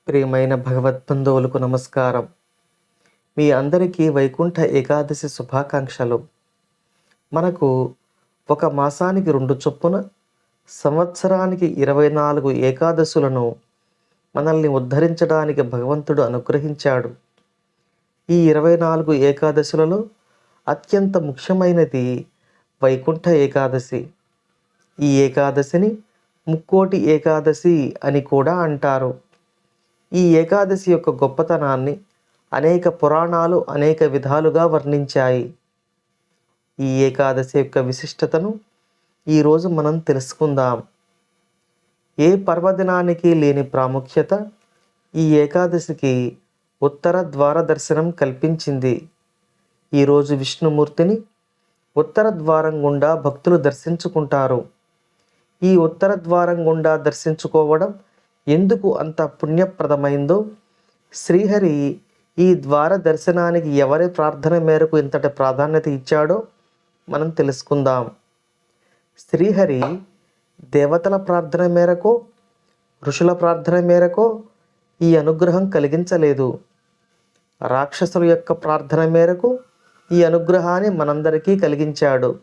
ప్రియమైన భగవద్బంధువులకు నమస్కారం. మీ అందరికీ వైకుంఠ ఏకాదశి శుభాకాంక్షలు. మనకు ఒక మాసానికి 2 చొప్పున సంవత్సరానికి 24 ఏకాదశులను మనల్ని ఉద్ధరించడానికి భగవంతుడు అనుగ్రహించాడు. ఈ 24 ఏకాదశులలో అత్యంత ముఖ్యమైనది వైకుంఠ ఏకాదశి. ఈ ఏకాదశిని ముక్కోటి ఏకాదశి అని కూడా అంటారు. ఈ ఏకాదశి యొక్క గొప్పతనాన్ని అనేక పురాణాలు అనేక విధాలుగా వర్ణించాయి. ఈ ఏకాదశి యొక్క విశిష్టతను ఈరోజు మనం తెలుసుకుందాం. ఏ పర్వదినానికి లేని ప్రాముఖ్యత ఈ ఏకాదశికి ఉత్తర ద్వార దర్శనం కల్పించింది. ఈరోజు విష్ణుమూర్తిని ఉత్తర ద్వారం గుండా భక్తులు దర్శించుకుంటారు. ఈ ఉత్తర ద్వారం గుండా దర్శించుకోవడం ఎందుకు అంత పుణ్యప్రదమైందో, శ్రీహరి ఈ ద్వార దర్శనానికి ఎవరి ప్రార్థన మేరకు ఇంతటి ప్రాధాన్యత ఇచ్చాడో మనం తెలుసుకుందాం. శ్రీహరి దేవతల ప్రార్థన మేరకో ఋషుల ప్రార్థన మేరకో ఈ అనుగ్రహం కలిగించలేదు. రాక్షసుల యొక్క ప్రార్థన మేరకు ఈ అనుగ్రహాన్ని మనందరికీ కలిగించాడు.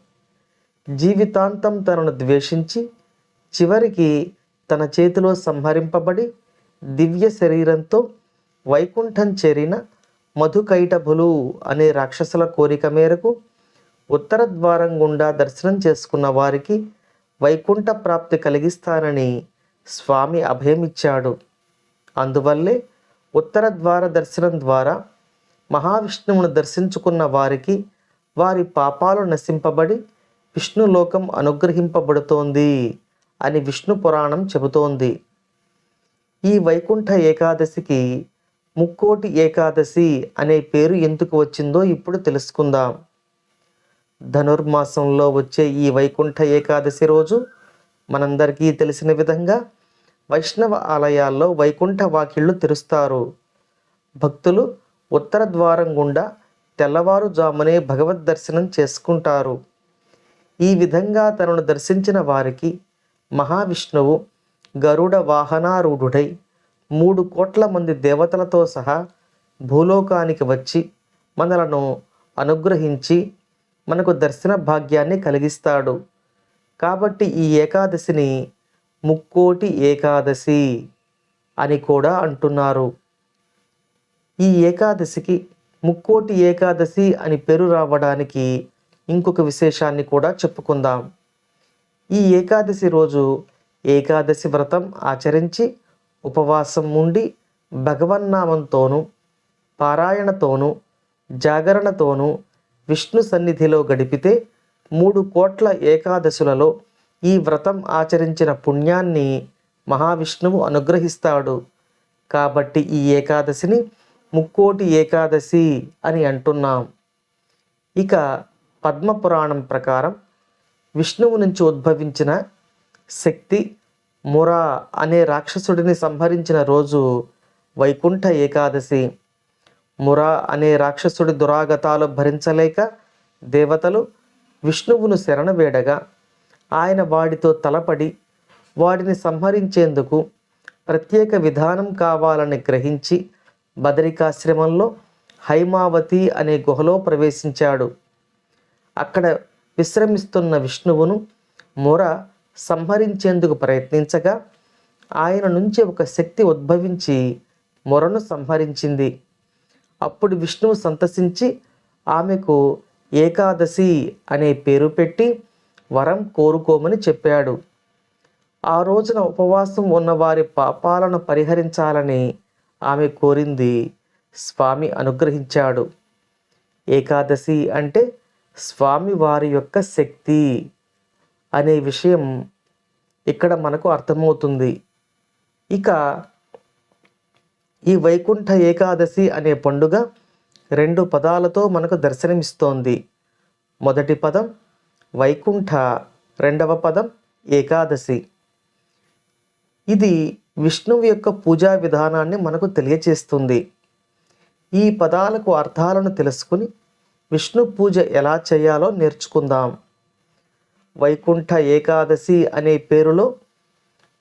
జీవితాంతం తనను ద్వేషించి చివరికి తన చేతిలో సంహరింపబడి దివ్య శరీరంతో వైకుంఠం చేరిన మధుకైటభులు అనే రాక్షసుల కోరిక మేరకు ఉత్తర ద్వారం గుండా దర్శనం చేసుకున్న వారికి వైకుంఠ ప్రాప్తి కలిగిస్తానని స్వామి అభయమిచ్చాడు. అందువల్లే ఉత్తర ద్వార దర్శనం ద్వారా మహావిష్ణువును దర్శించుకున్న వారికి వారి పాపాలు నశింపబడి విష్ణులోకం అనుగ్రహింపబడుతోంది అని విష్ణు పురాణం చెబుతోంది. ఈ వైకుంఠ ఏకాదశికి ముక్కోటి ఏకాదశి అనే పేరు ఎందుకు వచ్చిందో ఇప్పుడు తెలుసుకుందాం. ధనుర్మాసంలో వచ్చే ఈ వైకుంఠ ఏకాదశి రోజు మనందరికీ తెలిసిన విధంగా వైష్ణవ ఆలయాల్లో వైకుంఠ వాకిళ్ళు తెరుస్తారు. భక్తులు ఉత్తర ద్వారం గుండా తెల్లవారుజామునే భగవద్ దర్శనం చేసుకుంటారు. ఈ విధంగా తనను దర్శించిన వారికి మహావిష్ణువు గరుడ వాహనారూఢుడై 3 కోట్ల మంది దేవతలతో సహా భూలోకానికి వచ్చి మనలను అనుగ్రహించి మనకు దర్శన భాగ్యాన్ని కలిగిస్తాడు. కాబట్టి ఈ ఏకాదశిని ముక్కోటి ఏకాదశి అని కూడా అంటున్నారు. ఈ ఏకాదశికి ముక్కోటి ఏకాదశి అని పేరు రావడానికి ఇంకొక విశేషాన్ని కూడా చెప్పుకుందాం. ఈ ఏకాదశి రోజు ఏకాదశి వ్రతం ఆచరించి ఉపవాసం ఉండి భగవన్నామంతోనూ పారాయణతోనూ జాగరణతోనూ విష్ణు సన్నిధిలో గడిపితే 3 కోట్ల ఏకాదశులలో ఈ వ్రతం ఆచరించిన పుణ్యాన్ని మహావిష్ణువు అనుగ్రహిస్తాడు. కాబట్టి ఈ ఏకాదశిని ముక్కోటి ఏకాదశి అని అంటున్నాం. ఇక పద్మపురాణం ప్రకారం విష్ణువు నుంచి ఉద్భవించిన శక్తి మురా అనే రాక్షసుడిని సంహరించిన రోజు వైకుంఠ ఏకాదశి. మురా అనే రాక్షసుడి దురాగతాలు భరించలేక దేవతలు విష్ణువును శరణ వేడగా ఆయన వాడితో తలపడి వాడిని సంహరించేందుకు ప్రత్యేక విధానం కావాలని గ్రహించి బదరికాశ్రమంలో హైమావతి అనే గుహలో ప్రవేశించాడు. అక్కడ విశ్రమిస్తున్న విష్ణువును ముర సంహరించేందుకు ప్రయత్నించగా ఆయన నుంచి ఒక శక్తి ఉద్భవించి మురను సంహరించింది. అప్పుడు విష్ణువు సంతసించి ఆమెకు ఏకాదశి అనే పేరు పెట్టి వరం కోరుకోమని చెప్పాడు. ఆ రోజున ఉపవాసం ఉన్న వారి పాపాలను పరిహరించాలని ఆమె కోరింది. స్వామి అనుగ్రహించాడు. ఏకాదశి అంటే స్వామి వారి యొక్క శక్తి అనే విషయం ఇక్కడ మనకు అర్థమవుతుంది. ఇక ఈ వైకుంఠ ఏకాదశి అనే పండుగ 2 పదాలతో మనకు దర్శనమిస్తోంది. మొదటి పదం వైకుంఠ, రెండవ పదం ఏకాదశి. ఇది విష్ణువు యొక్క పూజా విధానాన్ని మనకు తెలియచేస్తుంది. ఈ పదాలకు అర్థాలను తెలుసుకుని విష్ణు పూజ ఎలా చేయాలో నేర్చుకుందాం. వైకుంఠ ఏకాదశి అనే పేరులో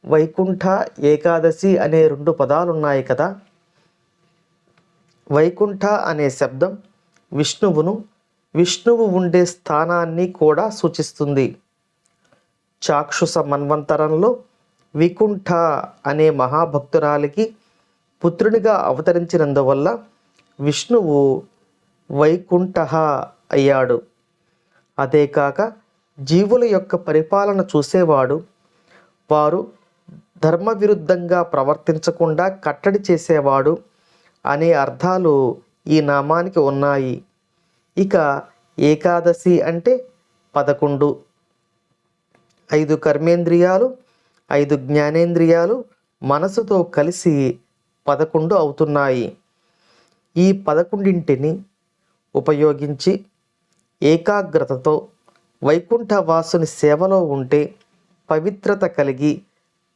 వైకుంఠ ఏకాదశి అనే 2 పదాలు ఉన్నాయి కదా. వైకుంఠ అనే శబ్దం విష్ణువు ఉండే స్థానాన్ని కూడా సూచిస్తుంది. చాక్షుష మన్వంతరంలో వికుంఠ అనే మహాభక్తురాలికి పుత్రునిగా అవతరించినందువల్ల విష్ణువు వైకుంఠ అయ్యాడు. అదే కాక జీవుల యొక్క పరిపాలన చూసేవాడు, వారు ధర్మ విరుద్ధంగా ప్రవర్తించకుండా కట్టడి చేసేవాడు అనే అర్థాలు ఈ నామానికి ఉన్నాయి. ఇక ఏకాదశి అంటే 11. 5 కర్మేంద్రియాలు, 5 జ్ఞానేంద్రియాలు మనసుతో కలిసి 11 అవుతున్నాయి. ఈ 11ంటిని ఉపయోగించి ఏకాగ్రతతో వైకుంఠవాసుని సేవలో ఉంటే పవిత్రత కలిగి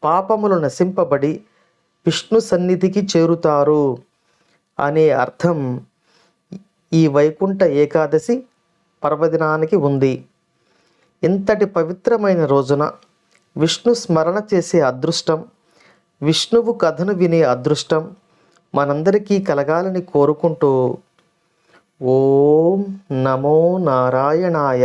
పాపములు నశింపబడి విష్ణు సన్నిధికి చేరుతారు అనే అర్థం ఈ వైకుంఠ ఏకాదశి పర్వదినానికి ఉంది. ఇంతటి పవిత్రమైన రోజున విష్ణు స్మరణ చేసే అదృష్టం, విష్ణువు కథను వినే అదృష్టం మనందరికీ కలగాలని కోరుకుంటూ ఓం నమో నారాయణాయ.